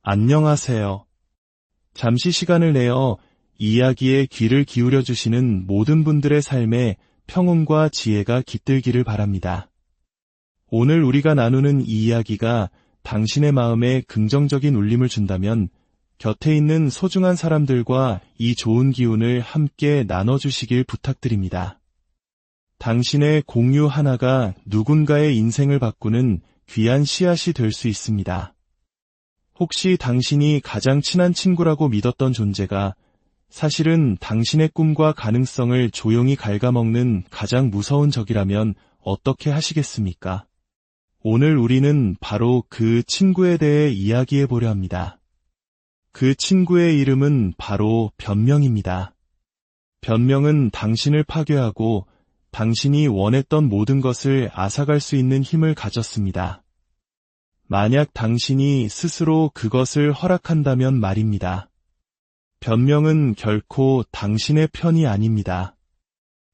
안녕하세요. 잠시 시간을 내어 이야기에 귀를 기울여 주시는 모든 분들의 삶에 평온과 지혜가 깃들기를 바랍니다. 오늘 우리가 나누는 이 이야기가 당신의 마음에 긍정적인 울림을 준다면 곁에 있는 소중한 사람들과 이 좋은 기운을 함께 나눠주시길 부탁드립니다. 당신의 공유 하나가 누군가의 인생을 바꾸는 귀한 씨앗이 될 수 있습니다. 혹시 당신이 가장 친한 친구라고 믿었던 존재가 사실은 당신의 꿈과 가능성을 조용히 갉아먹는 가장 무서운 적이라면 어떻게 하시겠습니까? 오늘 우리는 바로 그 친구에 대해 이야기해 보려 합니다. 그 친구의 이름은 바로 변명입니다. 변명은 당신을 파괴하고 당신이 원했던 모든 것을 앗아갈 수 있는 힘을 가졌습니다. 만약 당신이 스스로 그것을 허락한다면 말입니다. 변명은 결코 당신의 편이 아닙니다.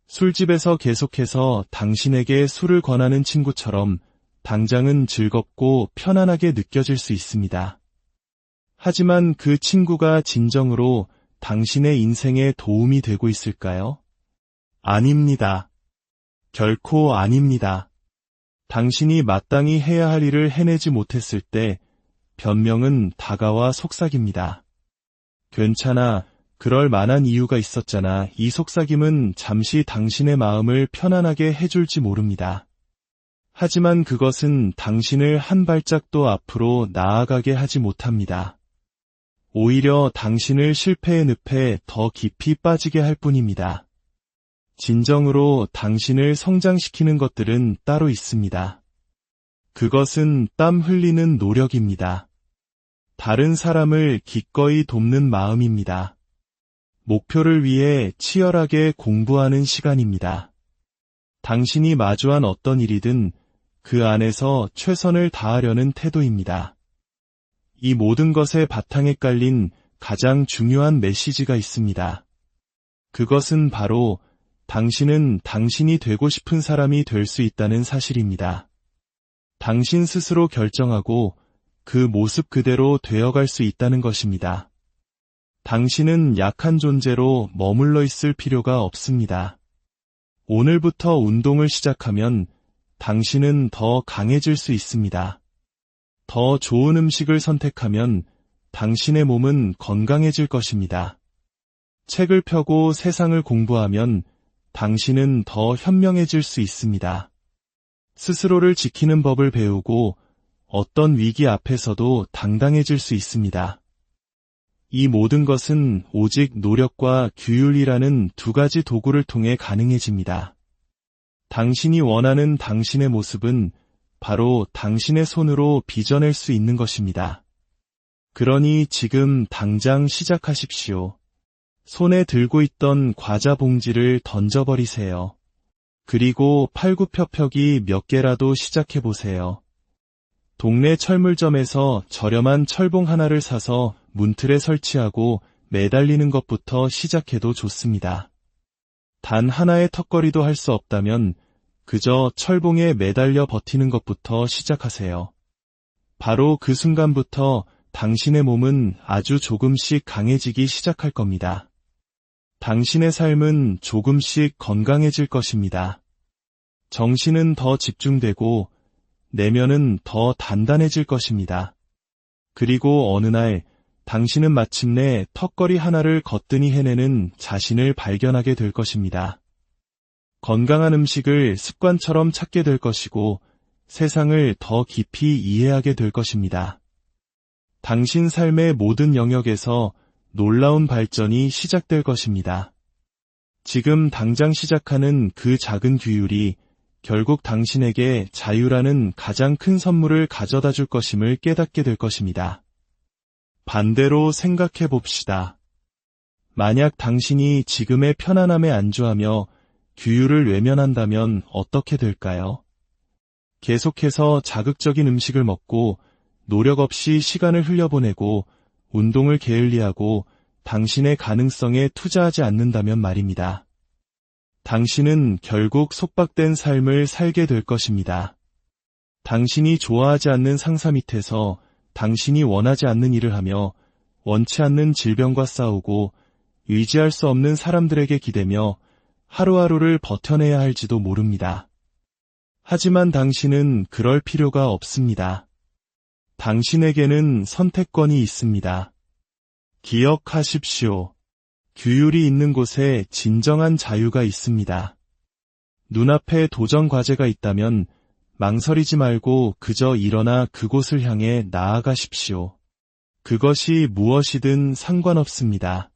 술집에서 계속해서 당신에게 술을 권하는 친구처럼 당장은 즐겁고 편안하게 느껴질 수 있습니다. 하지만 그 친구가 진정으로 당신의 인생에 도움이 되고 있을까요? 아닙니다. 결코 아닙니다. 당신이 마땅히 해야 할 일을 해내지 못했을 때 변명은 다가와 속삭입니다. 괜찮아, 그럴 만한 이유가 있었잖아. 이 속삭임은 잠시 당신의 마음을 편안하게 해줄지 모릅니다. 하지만 그것은 당신을 한 발짝도 앞으로 나아가게 하지 못합니다. 오히려 당신을 실패의 늪에 더 깊이 빠지게 할 뿐입니다. 진정으로 당신을 성장시키는 것들은 따로 있습니다. 그것은 땀 흘리는 노력입니다. 다른 사람을 기꺼이 돕는 마음입니다. 목표를 위해 치열하게 공부하는 시간입니다. 당신이 마주한 어떤 일이든 그 안에서 최선을 다하려는 태도입니다. 이 모든 것의 바탕에 깔린 가장 중요한 메시지가 있습니다. 그것은 바로 당신은 당신이 되고 싶은 사람이 될 수 있다는 사실입니다. 당신 스스로 결정하고 그 모습 그대로 되어갈 수 있다는 것입니다. 당신은 약한 존재로 머물러 있을 필요가 없습니다. 오늘부터 운동을 시작하면 당신은 더 강해질 수 있습니다. 더 좋은 음식을 선택하면 당신의 몸은 건강해질 것입니다. 책을 펴고 세상을 공부하면 당신은 더 현명해질 수 있습니다. 스스로를 지키는 법을 배우고 어떤 위기 앞에서도 당당해질 수 있습니다. 이 모든 것은 오직 노력과 규율이라는 두 가지 도구를 통해 가능해집니다. 당신이 원하는 당신의 모습은 바로 당신의 손으로 빚어낼 수 있는 것입니다. 그러니 지금 당장 시작하십시오. 손에 들고 있던 과자 봉지를 던져버리세요. 그리고 팔굽혀펴기 몇 개라도 시작해보세요. 동네 철물점에서 저렴한 철봉 하나를 사서 문틀에 설치하고 매달리는 것부터 시작해도 좋습니다. 단 하나의 턱걸이도 할 수 없다면 그저 철봉에 매달려 버티는 것부터 시작하세요. 바로 그 순간부터 당신의 몸은 아주 조금씩 강해지기 시작할 겁니다. 당신의 삶은 조금씩 건강해질 것입니다. 정신은 더 집중되고 내면은 더 단단해질 것입니다. 그리고 어느 날 당신은 마침내 턱걸이 하나를 거뜬히 해내는 자신을 발견하게 될 것입니다. 건강한 음식을 습관처럼 찾게 될 것이고 세상을 더 깊이 이해하게 될 것입니다. 당신 삶의 모든 영역에서 놀라운 발전이 시작될 것입니다. 지금 당장 시작하는 그 작은 규율이 결국 당신에게 자유라는 가장 큰 선물을 가져다 줄 것임을 깨닫게 될 것입니다. 반대로 생각해 봅시다. 만약 당신이 지금의 편안함에 안주하며 규율을 외면한다면 어떻게 될까요? 계속해서 자극적인 음식을 먹고 노력 없이 시간을 흘려보내고 운동을 게을리하고 당신의 가능성에 투자하지 않는다면 말입니다. 당신은 결국 속박된 삶을 살게 될 것입니다. 당신이 좋아하지 않는 상사 밑에서 당신이 원하지 않는 일을 하며 원치 않는 질병과 싸우고 의지할 수 없는 사람들에게 기대며 하루하루를 버텨내야 할지도 모릅니다. 하지만 당신은 그럴 필요가 없습니다. 당신에게는 선택권이 있습니다. 기억하십시오. 규율이 있는 곳에 진정한 자유가 있습니다. 눈앞에 도전 과제가 있다면 망설이지 말고 그저 일어나 그곳을 향해 나아가십시오. 그것이 무엇이든 상관없습니다.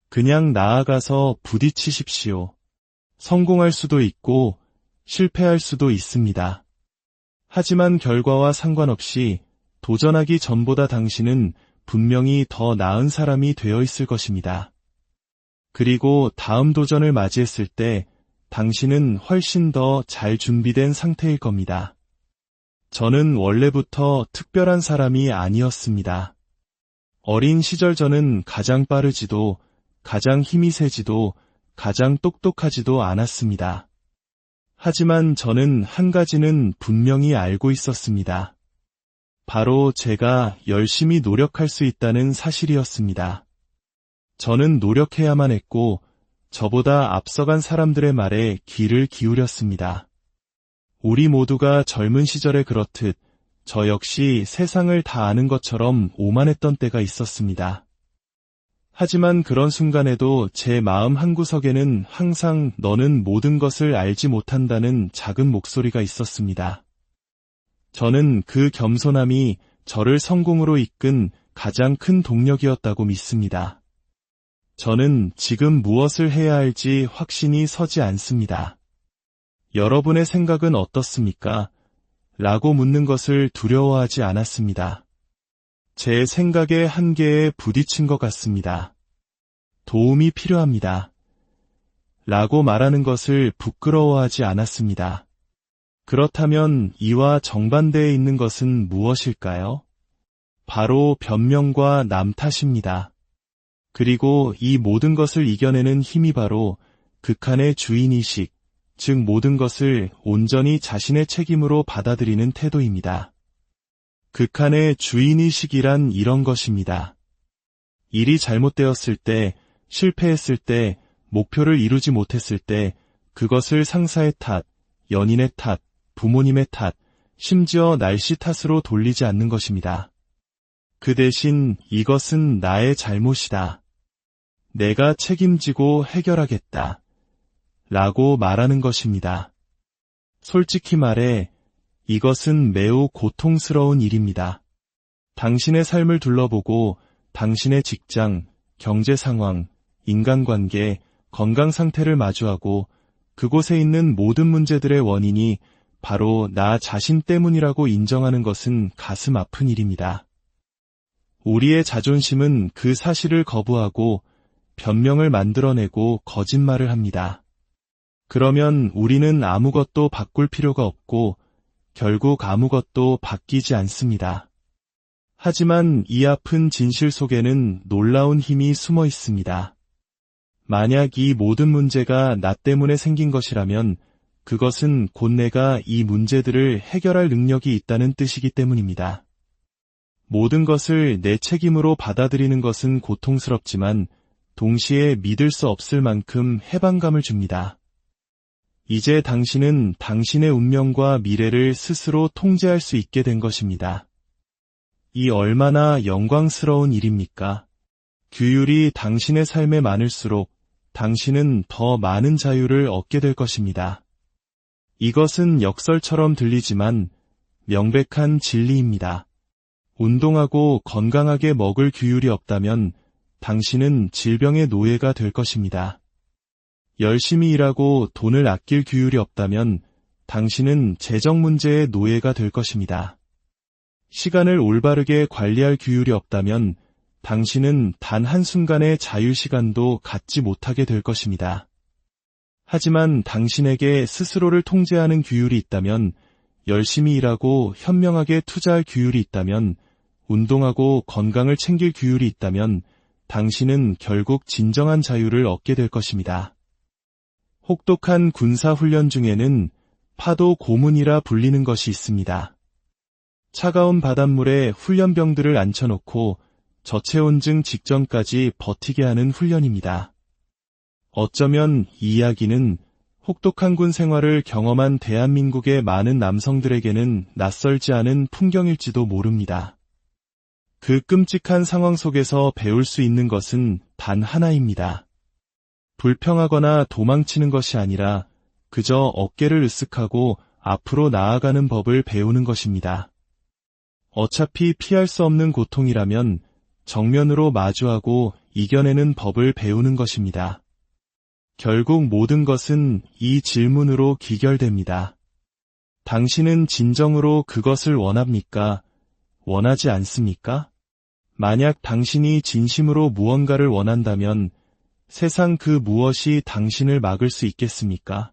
그냥 나아가서 부딪히십시오. 성공할 수도 있고 실패할 수도 있습니다. 하지만 결과와 상관없이 도전하기 전보다 당신은 분명히 더 나은 사람이 되어 있을 것입니다. 그리고 다음 도전을 맞이했을 때 당신은 훨씬 더 잘 준비된 상태일 겁니다. 저는 원래부터 특별한 사람이 아니었습니다. 어린 시절 저는 가장 빠르지도 가장 힘이 세지도 가장 똑똑하지도 않았습니다. 하지만 저는 한 가지는 분명히 알고 있었습니다. 바로 제가 열심히 노력할 수 있다는 사실이었습니다. 저는 노력해야만 했고 저보다 앞서간 사람들의 말에 귀를 기울였습니다. 우리 모두가 젊은 시절에 그렇듯 저 역시 세상을 다 아는 것처럼 오만했던 때가 있었습니다. 하지만 그런 순간에도 제 마음 한구석에는 항상 너는 모든 것을 알지 못한다는 작은 목소리가 있었습니다. 저는 그 겸손함이 저를 성공으로 이끈 가장 큰 동력이었다고 믿습니다. 저는 지금 무엇을 해야 할지 확신이 서지 않습니다. 여러분의 생각은 어떻습니까? 라고 묻는 것을 두려워하지 않았습니다. 제 생각의 한계에 부딪힌 것 같습니다. 도움이 필요합니다. 라고 말하는 것을 부끄러워하지 않았습니다. 그렇다면 이와 정반대에 있는 것은 무엇일까요? 바로 변명과 남 탓입니다. 그리고 이 모든 것을 이겨내는 힘이 바로 극한의 주인의식, 즉 모든 것을 온전히 자신의 책임으로 받아들이는 태도입니다. 극한의 주인의식이란 이런 것입니다. 일이 잘못되었을 때, 실패했을 때, 목표를 이루지 못했을 때, 그것을 상사의 탓, 연인의 탓, 부모님의 탓, 심지어 날씨 탓으로 돌리지 않는 것입니다. 그 대신 이것은 나의 잘못이다. 내가 책임지고 해결하겠다. 라고 말하는 것입니다. 솔직히 말해 이것은 매우 고통스러운 일입니다. 당신의 삶을 둘러보고 당신의 직장, 경제 상황, 인간관계, 건강 상태를 마주하고 그곳에 있는 모든 문제들의 원인이 바로 나 자신 때문이라고 인정하는 것은 가슴 아픈 일입니다. 우리의 자존심은 그 사실을 거부하고 변명을 만들어내고 거짓말을 합니다. 그러면 우리는 아무것도 바꿀 필요가 없고 결국 아무것도 바뀌지 않습니다. 하지만 이 아픈 진실 속에는 놀라운 힘이 숨어 있습니다. 만약 이 모든 문제가 나 때문에 생긴 것이라면 그것은 곧 내가 이 문제들을 해결할 능력이 있다는 뜻이기 때문입니다. 모든 것을 내 책임으로 받아들이는 것은 고통스럽지만 동시에 믿을 수 없을 만큼 해방감을 줍니다. 이제 당신은 당신의 운명과 미래를 스스로 통제할 수 있게 된 것입니다. 이 얼마나 영광스러운 일입니까? 규율이 당신의 삶에 많을수록 당신은 더 많은 자유를 얻게 될 것입니다. 이것은 역설처럼 들리지만 명백한 진리입니다. 운동하고 건강하게 먹을 규율이 없다면 당신은 질병의 노예가 될 것입니다. 열심히 일하고 돈을 아낄 규율이 없다면 당신은 재정 문제의 노예가 될 것입니다. 시간을 올바르게 관리할 규율이 없다면 당신은 단 한순간의 자유시간도 갖지 못하게 될 것입니다. 하지만 당신에게 스스로를 통제하는 규율이 있다면, 열심히 일하고 현명하게 투자할 규율이 있다면, 운동하고 건강을 챙길 규율이 있다면 당신은 결국 진정한 자유를 얻게 될 것입니다. 혹독한 군사훈련 중에는 파도 고문이라 불리는 것이 있습니다. 차가운 바닷물에 훈련병들을 앉혀놓고 저체온증 직전까지 버티게 하는 훈련입니다. 어쩌면 이 이야기는 혹독한 군 생활을 경험한 대한민국의 많은 남성들에게는 낯설지 않은 풍경일지도 모릅니다. 그 끔찍한 상황 속에서 배울 수 있는 것은 단 하나입니다. 불평하거나 도망치는 것이 아니라 그저 어깨를 으쓱하고 앞으로 나아가는 법을 배우는 것입니다. 어차피 피할 수 없는 고통이라면 정면으로 마주하고 이겨내는 법을 배우는 것입니다. 결국 모든 것은 이 질문으로 귀결됩니다. 당신은 진정으로 그것을 원합니까? 원하지 않습니까? 만약 당신이 진심으로 무언가를 원한다면 세상 그 무엇이 당신을 막을 수 있겠습니까?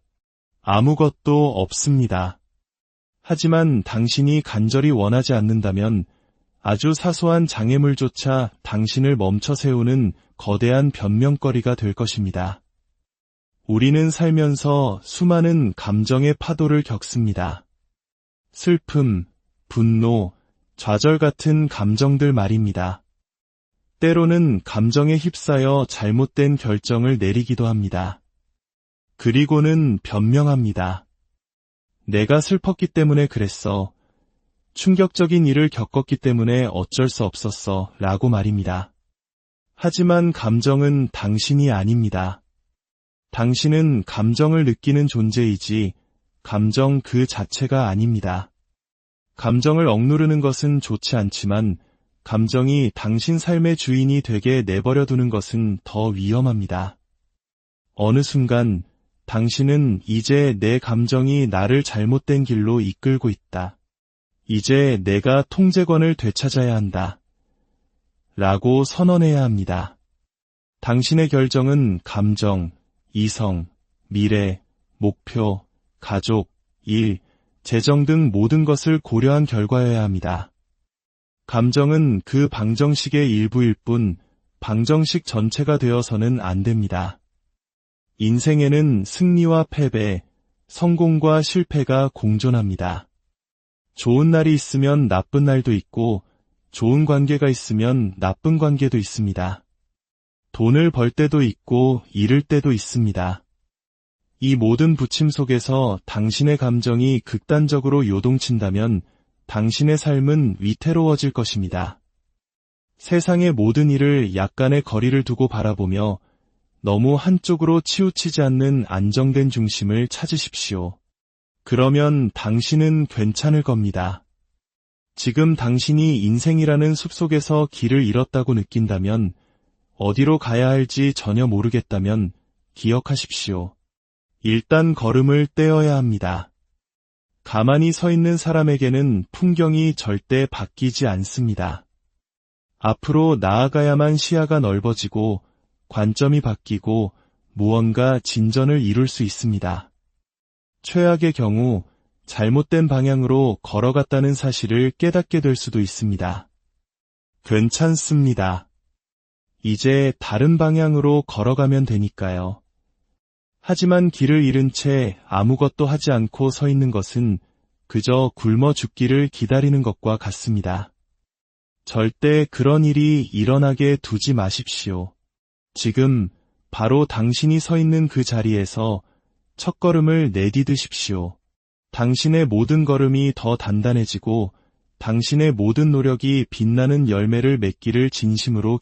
아무것도 없습니다. 하지만 당신이 간절히 원하지 않는다면 아주 사소한 장애물조차 당신을 멈춰 세우는 거대한 변명거리가 될 것입니다. 우리는 살면서 수많은 감정의 파도를 겪습니다. 슬픔, 분노, 좌절 같은 감정들 말입니다. 때로는 감정에 휩싸여 잘못된 결정을 내리기도 합니다. 그리고는 변명합니다. 내가 슬펐기 때문에 그랬어. 충격적인 일을 겪었기 때문에 어쩔 수 없었어. 라고 말입니다. 하지만 감정은 당신이 아닙니다. 당신은 감정을 느끼는 존재이지 감정 그 자체가 아닙니다. 감정을 억누르는 것은 좋지 않지만 감정이 당신 삶의 주인이 되게 내버려두는 것은 더 위험합니다. 어느 순간 당신은 이제 내 감정이 나를 잘못된 길로 이끌고 있다. 이제 내가 통제권을 되찾아야 한다. 라고 선언해야 합니다. 당신의 결정은 감정, 이성, 미래, 목표, 가족, 일, 재정 등 모든 것을 고려한 결과여야 합니다. 감정은 그 방정식의 일부일 뿐 방정식 전체가 되어서는 안 됩니다. 인생에는 승리와 패배, 성공과 실패가 공존합니다. 좋은 날이 있으면 나쁜 날도 있고 좋은 관계가 있으면 나쁜 관계도 있습니다. 돈을 벌 때도 있고 잃을 때도 있습니다. 이 모든 부침 속에서 당신의 감정이 극단적으로 요동친다면 당신의 삶은 위태로워질 것입니다. 세상의 모든 일을 약간의 거리를 두고 바라보며 너무 한쪽으로 치우치지 않는 안정된 중심을 찾으십시오. 그러면 당신은 괜찮을 겁니다. 지금 당신이 인생이라는 숲속에서 길을 잃었다고 느낀다면, 어디로 가야 할지 전혀 모르겠다면 기억하십시오. 일단 걸음을 떼어야 합니다. 가만히 서 있는 사람에게는 풍경이 절대 바뀌지 않습니다. 앞으로 나아가야만 시야가 넓어지고 관점이 바뀌고 무언가 진전을 이룰 수 있습니다. 최악의 경우 잘못된 방향으로 걸어갔다는 사실을 깨닫게 될 수도 있습니다. 괜찮습니다. 이제 다른 방향으로 걸어가면 되니까요. 하지만 길을 잃은 채 아무것도 하지 않고 서 있는 것은 그저 굶어 죽기를 기다리는 것과 같습니다. 절대 그런 일이 일어나게 두지 마십시오. 지금 바로 당신이 서 있는 그 자리에서 첫걸음을 내디디십시오. 당신의 모든 걸음이 더 단단해지고 당신의 모든 노력이 빛나는 열매를 맺기를 진심으로